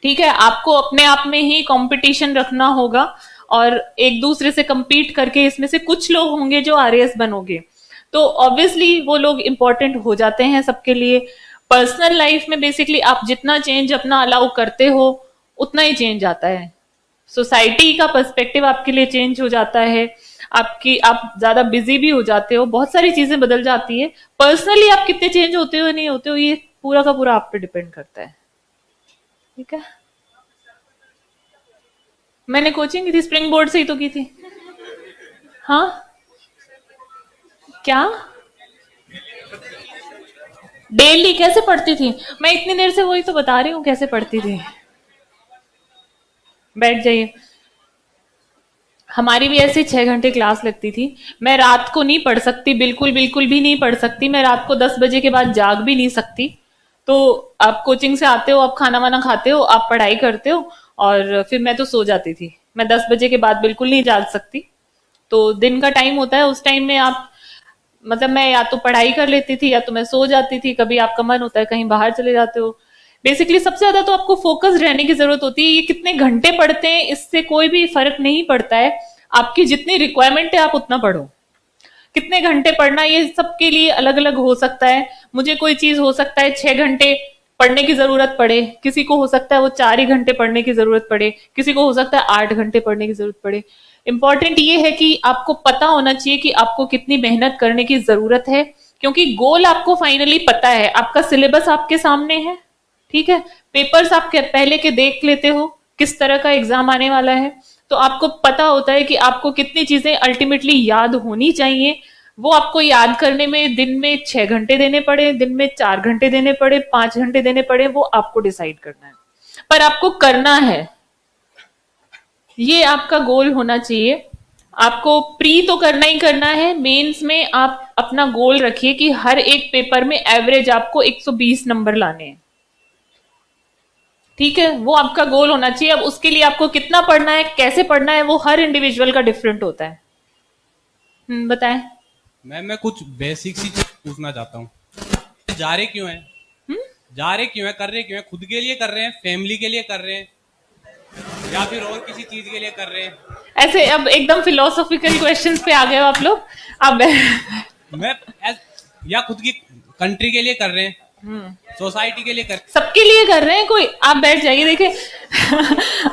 ठीक है। आपको अपने आप में ही कंपटीशन रखना होगा और एक दूसरे से compete करके इसमें से कुछ लोग होंगे जो RAS बनोगे, तो ऑब्वियसली वो लोग इंपॉर्टेंट हो जाते हैं सबके लिए। पर्सनल लाइफ में बेसिकली आप जितना चेंज अपना अलाउ करते हो उतना ही चेंज आता है। सोसाइटी का पर्सपेक्टिव आपके लिए चेंज हो जाता है, आप ज्यादा बिजी भी हो जाते हो, बहुत सारी चीजें बदल जाती है। पर्सनली आप कितने चेंज होते हो नहीं होते हो, ये पूरा का पूरा आप पे डिपेंड करता है। ठीक है, मैंने कोचिंग की थी, स्प्रिंग बोर्ड से ही तो की थी। हाँ, क्या डेली कैसे पढ़ती थी? मैं इतनी देर से वही तो बता रही हूँ कैसे पढ़ती थी। बैठ जाइए। हमारी भी ऐसे 6 घंटे क्लास लगती थी। मैं रात को नहीं पढ़ सकती, बिल्कुल बिल्कुल भी नहीं पढ़ सकती। मैं रात को 10 बजे के बाद जाग भी नहीं सकती। तो आप कोचिंग से आते हो, आप खाना वाना खाते हो, आप पढ़ाई करते हो, और फिर मैं तो सो जाती थी। मैं 10 बजे के बाद बिल्कुल नहीं जाग सकती। तो दिन का टाइम होता है, उस टाइम में आप, मतलब मैं या तो पढ़ाई कर लेती थी या तो मैं सो जाती थी। कभी आपका मन होता है कहीं बाहर चले जाते हो। बेसिकली सबसे ज्यादा तो आपको फोकस रहने की जरूरत होती है। ये कितने घंटे पढ़ते हैं इससे कोई भी फर्क नहीं पड़ता है। आपकी जितनी रिक्वायरमेंट है आप उतना पढ़ो। कितने घंटे पढ़ना ये सबके लिए अलग अलग हो सकता है। मुझे कोई चीज हो सकता है 6 घंटे पढ़ने की जरूरत पड़े, किसी को हो सकता है वो 4 ही घंटे पढ़ने की जरूरत पड़े, किसी को हो सकता है 8 घंटे पढ़ने की जरूरत पड़े। इंपॉर्टेंट ये है कि आपको पता होना चाहिए कि आपको कितनी मेहनत करने की जरूरत है, क्योंकि गोल आपको फाइनली पता है। आपका सिलेबस आपके सामने है, ठीक है, पेपर्स आप पहले के देख लेते हो किस तरह का एग्जाम आने वाला है, तो आपको पता होता है कि आपको कितनी चीजें अल्टीमेटली याद होनी चाहिए। वो आपको याद करने में दिन में 6 घंटे देने पड़े, दिन में 4 घंटे देने पड़े, 5 घंटे देने पड़े, वो आपको डिसाइड करना है, पर आपको करना है। ये आपका गोल होना चाहिए। आपको प्री तो करना ही करना है। मेंस में आप अपना गोल रखिए कि हर एक पेपर में एवरेज आपको 120 नंबर लाने हैं, ठीक है, वो आपका गोल होना चाहिए। अब उसके लिए आपको कितना पढ़ना है, कैसे पढ़ना है, वो हर इंडिविजुअल का डिफरेंट होता है। बताएं। मैम मैं कुछ बेसिक सी चीज पूछना चाहता हूँ। जा रहे क्यों हैं? जा रहे क्यों हैं, कर रहे क्यों हैं? खुद के लिए कर रहे हैं, फैमिली के लिए कर रहे हैं, या फिर और किसी चीज के लिए कर रहे हैं? ऐसे अब एकदम फिलोसॉफिकल क्वेश्चंस पे आ गए हो आप लोग। अब मैं या खुद की कंट्री के लिए कर रहे हैं, सोसाइटी के लिए कर, सबके लिए कर रहे हैं कोई। आप बैठ जाइए, देखिए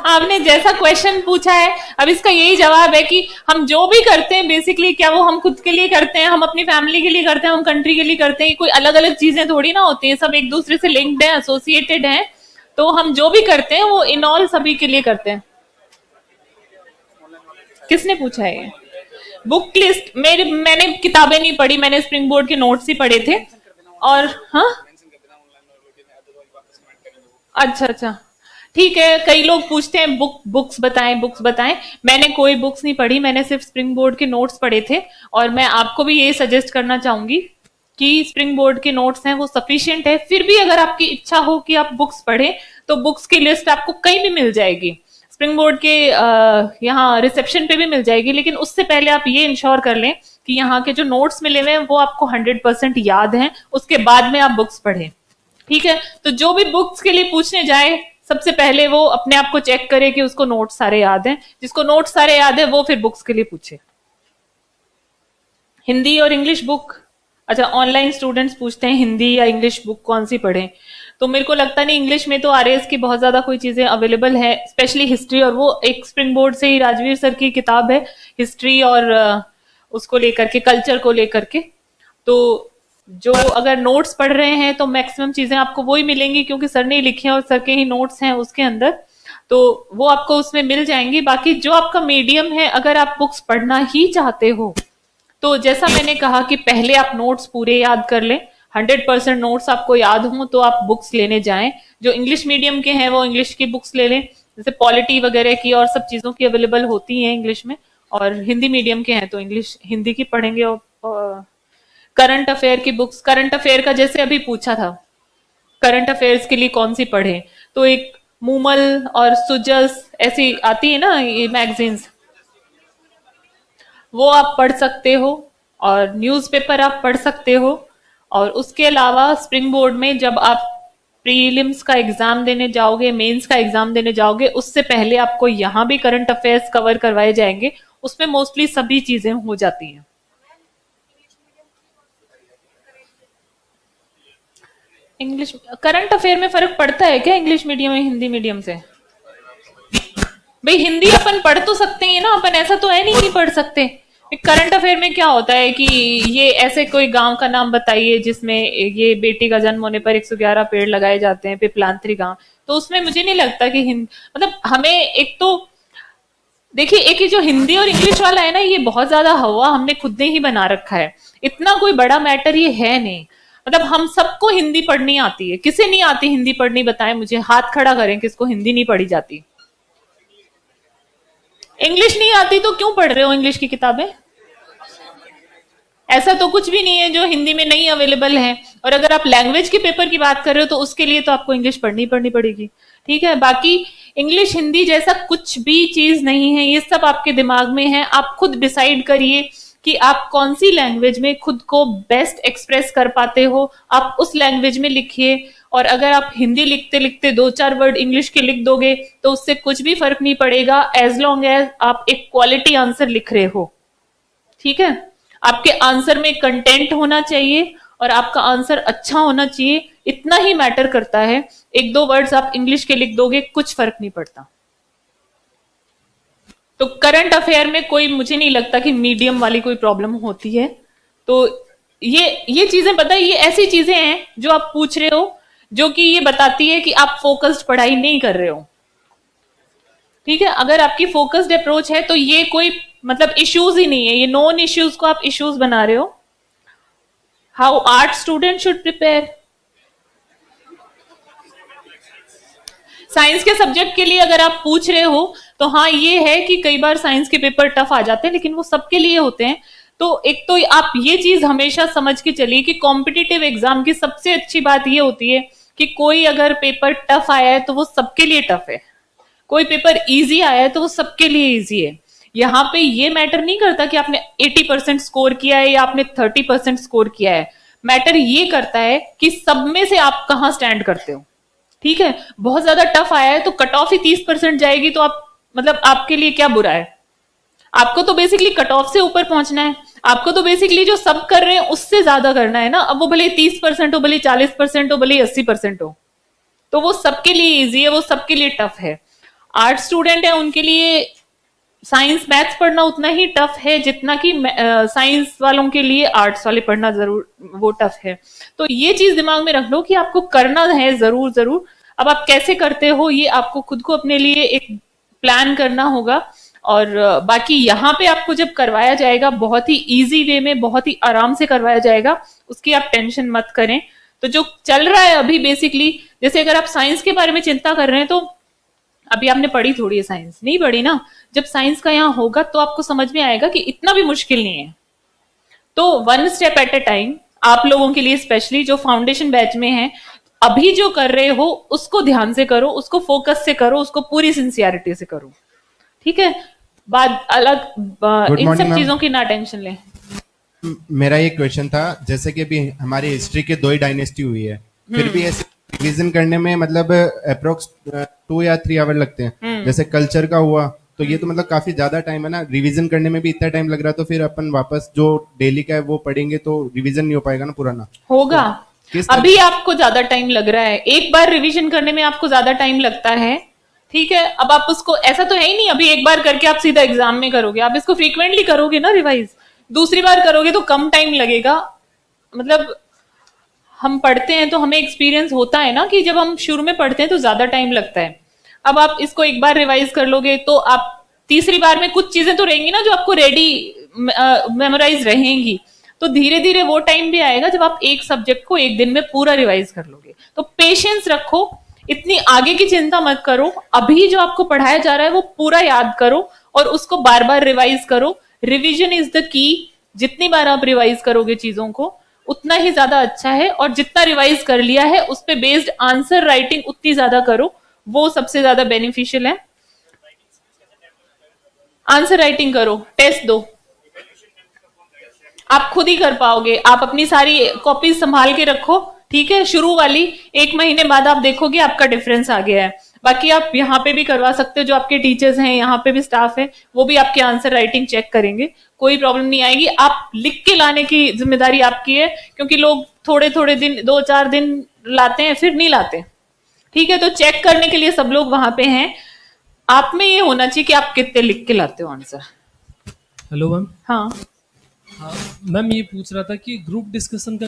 आपने जैसा क्वेश्चन पूछा है, अब इसका यही जवाब है कि हम जो भी करते हैं बेसिकली क्या वो हम खुद के लिए करते हैं, हम अपनी फैमिली के लिए करते हैं, हम कंट्री के लिए करते हैं। कोई अलग अलग चीजें थोड़ी ना होती है, सब एक दूसरे से लिंक्ड है, एसोसिएटेड है। तो हम जो भी करते हैं वो इन ऑल सभी के लिए करते हैं। किसने पूछा है ये? बुक लिस्ट मैंने किताबें नहीं पढ़ी, मैंने स्प्रिंग बोर्ड के नोट्स ही पढ़े थे। और हाँ, अच्छा अच्छा, ठीक है। कई लोग पूछते हैं बुक्स बताएं, बुक्स बताएं। मैंने कोई बुक्स नहीं पढ़ी, मैंने सिर्फ स्प्रिंग बोर्ड के नोट्स पढ़े थे। और मैं आपको भी ये सजेस्ट करना चाहूंगी कि स्प्रिंग बोर्ड के नोट्स हैं वो सफिशिएंट है। फिर भी अगर आपकी इच्छा हो कि आप बुक्स पढ़ें तो बुक्स की लिस्ट आपको कहीं भी मिल जाएगी। स्प्रिंग बोर्ड के यहाँ रिसेप्शन पे भी मिल जाएगी, लेकिन उससे पहले आप ये इंश्योर कर लें कि यहाँ के जो नोट्स मिले हुए हैं वो आपको 100% याद हैं, उसके बाद में आप बुक्स पढ़ें। ठीक है, तो जो भी बुक्स के लिए पूछने जाए सबसे पहले वो अपने आप को चेक करे कि उसको नोट्स सारे याद हैं। जिसको नोट्स सारे याद है वो फिर बुक्स के लिए पूछे। हिंदी और इंग्लिश बुक, अच्छा ऑनलाइन स्टूडेंट्स पूछते हैं हिंदी या इंग्लिश बुक कौन सी पढ़ें। तो मेरे को लगता नहीं, इंग्लिश में तो आरएस की बहुत ज्यादा कोई चीजें अवेलेबल है, स्पेशली हिस्ट्री, और वो एक स्प्रिंग बोर्ड से ही राजवीर सर की किताब है हिस्ट्री, और उसको लेकर के, कल्चर को लेकर के। तो जो अगर नोट्स पढ़ रहे हैं तो मैक्सिमम चीजें आपको वही मिलेंगी, क्योंकि सर ने लिखे हैं और सर के ही नोट्स हैं उसके अंदर, तो वो आपको उसमें मिल जाएंगी। बाकी जो आपका मीडियम है, अगर आप बुक्स पढ़ना ही चाहते हो तो जैसा मैंने कहा कि पहले आप नोट्स पूरे याद कर लें। 100% नोट्स आपको याद हो तो आप बुक्स लेने जाएं। जो इंग्लिश मीडियम के हैं वो इंग्लिश की बुक्स ले लें, जैसे पॉलिटी वगैरह की और सब चीजों की अवेलेबल होती हैं इंग्लिश में। और हिंदी मीडियम के हैं तो इंग्लिश हिंदी की पढ़ेंगे। और करंट अफेयर की बुक्स, करंट अफेयर का जैसे अभी पूछा था, करंट अफेयर्स के लिए कौन सी पढ़े, तो एक मूमल और सुजस ऐसी आती है ना ये मैगजीन्स, वो आप पढ़ सकते हो। और न्यूज़पेपर आप पढ़ सकते हो। और उसके अलावा स्प्रिंग बोर्ड में जब आप प्रीलिम्स का एग्जाम देने जाओगे, मेंस का एग्जाम देने जाओगे, उससे पहले आपको यहाँ भी करंट अफेयर्स कवर करवाए जाएंगे, उसमें मोस्टली सभी चीजें हो जाती हैं। इंग्लिश करंट अफेयर में फर्क पड़ता है क्या इंग्लिश मीडियम या हिंदी मीडियम से? भाई हिंदी अपन पढ़ तो सकते हैं ना, अपन ऐसा तो है नहीं कि पढ़ सकते। करंट अफेयर में क्या होता है कि ये ऐसे कोई गांव का नाम बताइए जिसमें ये बेटी का जन्म होने पर 111 पेड़ लगाए जाते हैं, पिपलांतरी गांव, तो उसमें मुझे नहीं लगता कि मतलब हमें एक तो देखिए, एक ही जो हिंदी और इंग्लिश वाला है ना, ये बहुत ज्यादा हवा हमने खुद ने ही बना रखा है, इतना कोई बड़ा मैटर ये है नहीं। मतलब हम सबको हिंदी पढ़नी आती है, किसे नहीं आती हिंदी पढ़नी बताएं मुझे, हाथ खड़ा करें किसको हिंदी नहीं पढ़ी जाती। इंग्लिश नहीं आती तो क्यों पढ़ रहे हो इंग्लिश की किताबें? ऐसा तो कुछ भी नहीं है जो हिंदी में नहीं अवेलेबल है। और अगर आप लैंग्वेज के पेपर की बात कर रहे हो तो उसके लिए तो आपको इंग्लिश पढ़नी पड़ेगी, ठीक है। बाकी इंग्लिश हिंदी जैसा कुछ भी चीज नहीं है, ये सब आपके दिमाग में है। आप खुद डिसाइड करिए कि आप कौन सी लैंग्वेज में खुद को बेस्ट एक्सप्रेस कर पाते हो, आप उस लैंग्वेज में लिखिए। और अगर आप हिंदी लिखते लिखते 2-4 वर्ड इंग्लिश के लिख दोगे तो उससे कुछ भी फर्क नहीं पड़ेगा, एज लॉन्ग एज आप एक क्वालिटी आंसर लिख रहे हो, ठीक है। आपके आंसर में कंटेंट होना चाहिए और आपका आंसर अच्छा होना चाहिए, इतना ही मैटर करता है। 1-2 वर्ड्स आप इंग्लिश के लिख दोगे, कुछ फर्क नहीं पड़ता। तो करंट अफेयर में कोई, मुझे नहीं लगता कि मीडियम वाली कोई प्रॉब्लम होती है। तो ये चीजें पता है, ये ऐसी चीजें हैं जो आप पूछ रहे हो, जो कि ये बताती है कि आप फोकस्ड पढ़ाई नहीं कर रहे हो, ठीक है। अगर आपकी फोकस्ड अप्रोच है तो ये कोई मतलब इश्यूज ही नहीं है, ये नॉन इश्यूज को आप इश्यूज बना रहे हो। How art student should prepare. Science के सब्जेक्ट के लिए अगर आप पूछ रहे हो तो हाँ ये है कि कई बार साइंस के पेपर टफ आ जाते हैं, लेकिन वो सबके लिए होते हैं। तो एक तो आप ये चीज हमेशा समझ के चलिए कि कॉम्पिटिटिव एग्जाम की सबसे अच्छी बात ये होती है कि कोई अगर पेपर टफ आया है तो वो सबके लिए टफ है, कोई पेपर इजी आया है तो वो सबके लिए इजी है। यहाँ पे ये मैटर नहीं करता कि आपने 80% स्कोर किया है या आपने 30% स्कोर किया है, मैटर ये करता है कि सब में से आप कहाँ स्टैंड करते हो, ठीक है। बहुत ज्यादा टफ आया है तो कट ऑफ ही 30% जाएगी, तो आप मतलब आपके लिए क्या बुरा है? आपको तो बेसिकली कट ऑफ से ऊपर पहुंचना है, आपको तो बेसिकली जो सब कर रहे हैं उससे ज्यादा करना है ना। अब वो भले 30% हो, भले 40% हो, भले 80% हो, तो वो सबके लिए इजी है, वो सबके लिए टफ है। आर्ट स्टूडेंट है उनके लिए साइंस मैथ्स पढ़ना उतना ही टफ है जितना कि साइंस वालों के लिए आर्ट्स वाले पढ़ना जरूर वो टफ है। तो ये चीज दिमाग में रख लो कि आपको करना है जरूर। अब आप कैसे करते हो ये आपको खुद को अपने लिए एक प्लान करना होगा। और बाकी यहाँ पे आपको जब करवाया जाएगा बहुत ही इजी वे में, बहुत ही आराम से करवाया जाएगा, उसकी आप टेंशन मत करें। तो जो चल रहा है अभी बेसिकली, जैसे अगर आप साइंस के बारे में चिंता कर रहे हैं तो अभी आपने पढ़ी थोड़ी है साइंस, नहीं पढ़ी ना। जब साइंस का यहाँ होगा तो आपको समझ में आएगा कि इतना भी मुश्किल नहीं है। तो 1 स्टेप एट ए टाइम आप लोगों के लिए, स्पेशली जो फाउंडेशन बैच में है, अभी जो कर रहे हो उसको ध्यान से करो, उसको फोकस से करो, उसको पूरी सिंसियरिटी से करो, ठीक है। बाद अलग इन सब चीजों की ना टेंशन लें। मेरा ये क्वेश्चन था, जैसे कि अभी हमारी हिस्ट्री के 2 ही डायनेस्टी हुई है, फिर भी ऐसे रिवीजन करने में मतलब अप्रोक्स 2 या 3 आवर लगते हैं। जैसे कल्चर का हुआ तो ये तो मतलब काफी ज्यादा टाइम है ना, रिवीजन करने में भी इतना टाइम लग रहा है, तो फिर अपन वापस जो डेली का है वो पढ़ेंगे तो रिवीजन नहीं हो पाएगा ना पुराना। होगा तो अभी आपको ज्यादा टाइम लग रहा है, एक बार रिवीजन करने में आपको ज्यादा टाइम लगता है, ठीक है। अब आप उसको, ऐसा तो है ही नहीं अभी एक बार करके आप सीधा एग्जाम में करोगे, आप इसको फ्रीक्वेंटली करोगे ना रिवाइज, दूसरी बार करोगे तो कम टाइम लगेगा। मतलब हम पढ़ते हैं तो हमें एक्सपीरियंस होता है ना कि जब हम शुरू में पढ़ते हैं तो ज्यादा टाइम लगता है। अब आप इसको एक बार रिवाइज कर लोगे तो आप तीसरी बार में कुछ चीजें तो रहेंगी ना जो आपको रेडी मेमोराइज रहेंगी, तो धीरे धीरे वो टाइम भी आएगा जब आप एक सब्जेक्ट को एक दिन में पूरा रिवाइज कर लोगे। तो पेशेंस रखो, इतनी आगे की चिंता मत करो, अभी जो आपको पढ़ाया जा रहा है वो पूरा याद करो और उसको बार बार रिवाइज करो। रिवीजन इज द की, जितनी बार आप रिवाइज करोगे चीजों को उतना ही ज्यादा अच्छा है। और जितना रिवाइज कर लिया है उस पे बेस्ड आंसर राइटिंग उतनी ज्यादा करो, वो सबसे ज्यादा बेनिफिशियल है। आंसर राइटिंग करो, टेस्ट दो, आप खुद ही कर पाओगे। आप अपनी सारी कॉपीज संभाल के रखो, ठीक है, शुरू वाली 1 महीने बाद आप देखोगे आपका डिफरेंस आ गया है। बाकी आप यहाँ पे भी करवा सकते हो, जो आपके टीचर्स हैं, यहाँ पे भी स्टाफ है, वो भी आपके आंसर राइटिंग चेक करेंगे, कोई प्रॉब्लम नहीं आएगी। आप लिख के लाने की जिम्मेदारी आपकी है, क्योंकि लोग थोड़े थोड़े दिन 2-4 दिन लाते हैं फिर नहीं लाते। ठीक है, तो चेक करने के लिए सब लोग वहां पे हैं। आप में ये होना चाहिए कि आप कितने लिख के लाते हो आंसर। Hello ma'am. हाँ, मैम ये पूछ रहा था कि ग्रुप डिस्कशन का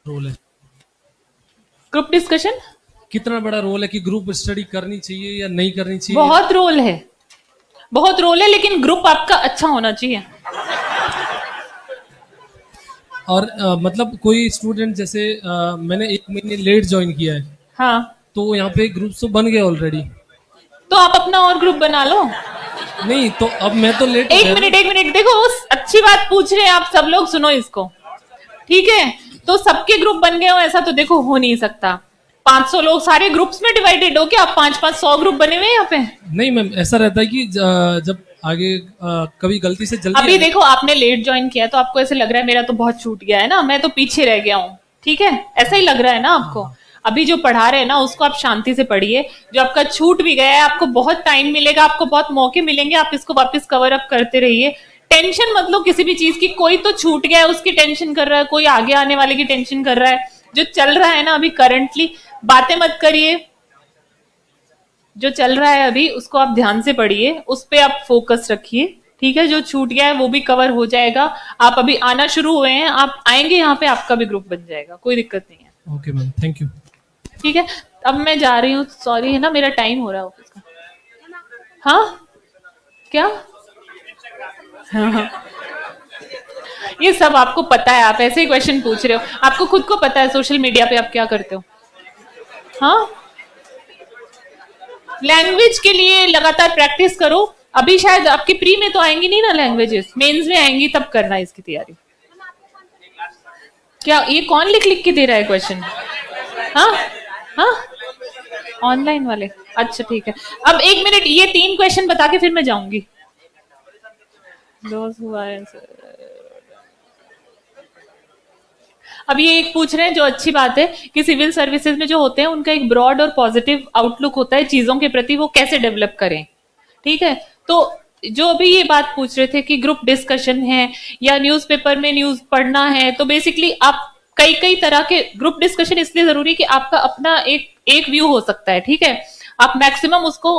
रोल है, ग्रुप डिस्कशन कितना बड़ा रोल है कि ग्रुप स्टडी करनी चाहिए या नहीं करनी चाहिए? बहुत रोल है, बहुत रोल है, लेकिन ग्रुप आपका अच्छा होना चाहिए। और मतलब कोई स्टूडेंट जैसे मैंने 1 महीने लेट ज्वाइन किया है, हाँ, तो यहाँ पे ग्रुप तो बन गए ऑलरेडी। तो आप अपना और ग्रुप बना लो। नहीं तो अब मैं तो लेट। एक मिनट देखो, अच्छी बात पूछ रहे हैं आप सब लोग, सुनो इसको। ठीक है, तो सबके ग्रुप बन गए हो ऐसा तो देखो हो नहीं सकता। 500 लोग सारे ग्रुप्स में डिवाइडेड हो क्या? आप 500 ग्रुप बने हुए हैं यहाँ पे? नहीं मैम, ऐसा रहता है कि जब आगे कभी गलती से जल्दी अभी देखो आपने लेट ज्वाइन किया तो आपको ऐसे लग रहा है मेरा तो बहुत छूट गया है ना, मैं तो पीछे रह गया हूँ। ठीक है, ऐसा ही लग रहा है ना आपको? अभी जो पढ़ा रहे हैं ना उसको आप शांति से पढ़िए। जो आपका छूट भी गया है, आपको बहुत टाइम मिलेगा, आपको बहुत मौके मिलेंगे, आप इसको वापस कवर अप करते रहिए। टेंशन मत लो किसी भी चीज की। कोई तो छूट गया है उसकी टेंशन कर रहा है, कोई आगे आने वाले की टेंशन कर रहा है। जो चल रहा है ना अभी करंटली, बातें मत करिए। जो चल रहा है अभी उसको आप ध्यान से पढ़िए, उस पे आप फोकस रखिए। ठीक है, जो छूट गया है वो भी कवर हो जाएगा। आप अभी आना शुरू हुए हैं, आप आएंगे यहाँ पे, आपका भी ग्रुप बन जाएगा, कोई दिक्कत नहीं है। Okay ma'am, thank you. ठीक है, अब मैं जा रही हूँ, सॉरी है ना, मेरा टाइम हो रहा है ऑफिस का। हाँ क्या? हाँ। ये सब आपको पता है, आप ऐसे ही क्वेश्चन पूछ रहे हो, आपको खुद को पता है सोशल मीडिया पे आप क्या करते हो। हाँ, लैंग्वेज के लिए लगातार प्रैक्टिस करो। अभी शायद आपकी प्री में तो आएंगी नहीं ना लैंग्वेजेस, मेंस में आएंगी, तब करना इसकी तैयारी। क्या ये कौन लिख लिख के दे रहा है क्वेश्चन? हाँ हाँ, ऑनलाइन वाले, अच्छा ठीक है। अब 1 मिनट, ये 3 क्वेश्चन बता के फिर मैं जाऊंगी। अब ये एक पूछ रहे हैं, जो अच्छी बात है कि सिविल सर्विसेज में जो होते हैं उनका एक ब्रॉड और पॉजिटिव आउटलुक होता है चीजों के प्रति, वो कैसे डेवलप करें। ठीक है, तो जो अभी ये बात पूछ रहे थे कि ग्रुप डिस्कशन है या न्यूज़पेपर में न्यूज पढ़ना है, तो बेसिकली आप कई तरह के ग्रुप डिस्कशन इसलिए जरूरी है कि आपका अपना एक व्यू हो सकता है। ठीक है, आप मैक्सिमम उसको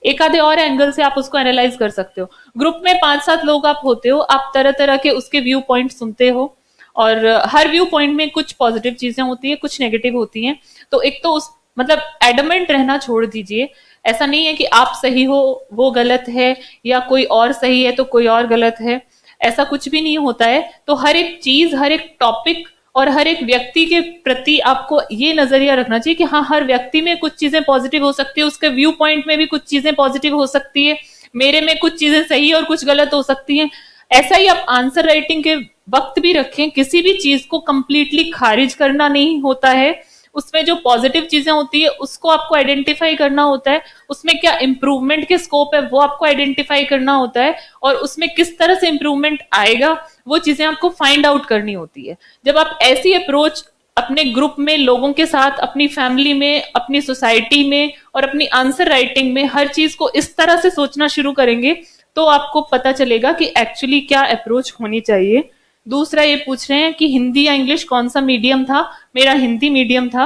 एक आधे और एंगल से आप उसको एनालाइज कर सकते हो। ग्रुप में 5-7 लोग आप होते हो, आप तरह तरह के उसके व्यू पॉइंट सुनते हो, और हर व्यू पॉइंट में कुछ पॉजिटिव चीजें होती है, कुछ नेगेटिव होती हैं। तो एक तो उस मतलब एडमेंट रहना छोड़ दीजिए। ऐसा नहीं है कि आप सही हो वो गलत है, या कोई और सही है तो कोई और गलत है, ऐसा कुछ भी नहीं होता है। तो हर एक चीज, हर एक टॉपिक और हर एक व्यक्ति के प्रति आपको ये नजरिया रखना चाहिए कि हाँ, हर व्यक्ति में कुछ चीजें पॉजिटिव हो सकती है, उसके व्यू पॉइंट में भी कुछ चीजें पॉजिटिव हो सकती है, मेरे में कुछ चीजें सही और कुछ गलत हो सकती हैं। ऐसा ही आप आंसर राइटिंग के वक्त भी रखें। किसी भी चीज को कंप्लीटली खारिज करना नहीं होता है, उसमें जो पॉजिटिव चीजें होती है उसको आपको आइडेंटिफाई करना होता है, उसमें क्या इंप्रूवमेंट के स्कोप है वो आपको आइडेंटिफाई करना होता है, और उसमें किस तरह से इंप्रूवमेंट आएगा वो चीजें आपको फाइंड आउट करनी होती है। जब आप ऐसी अप्रोच अपने ग्रुप में, लोगों के साथ, अपनी फैमिली में, अपनी सोसाइटी में और अपनी आंसर राइटिंग में हर चीज को इस तरह से सोचना शुरू करेंगे, तो आपको पता चलेगा कि एक्चुअली क्या अप्रोच होनी चाहिए। दूसरा ये पूछ रहे हैं कि हिंदी या इंग्लिश कौन सा मीडियम था। मेरा हिंदी मीडियम था।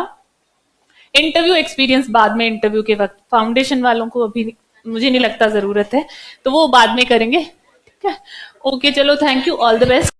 इंटरव्यू एक्सपीरियंस बाद में, इंटरव्यू के वक्त, फाउंडेशन वालों को अभी मुझे नहीं लगता जरूरत है, तो वो बाद में करेंगे। ठीक है, ओके, चलो, thank you, all the best.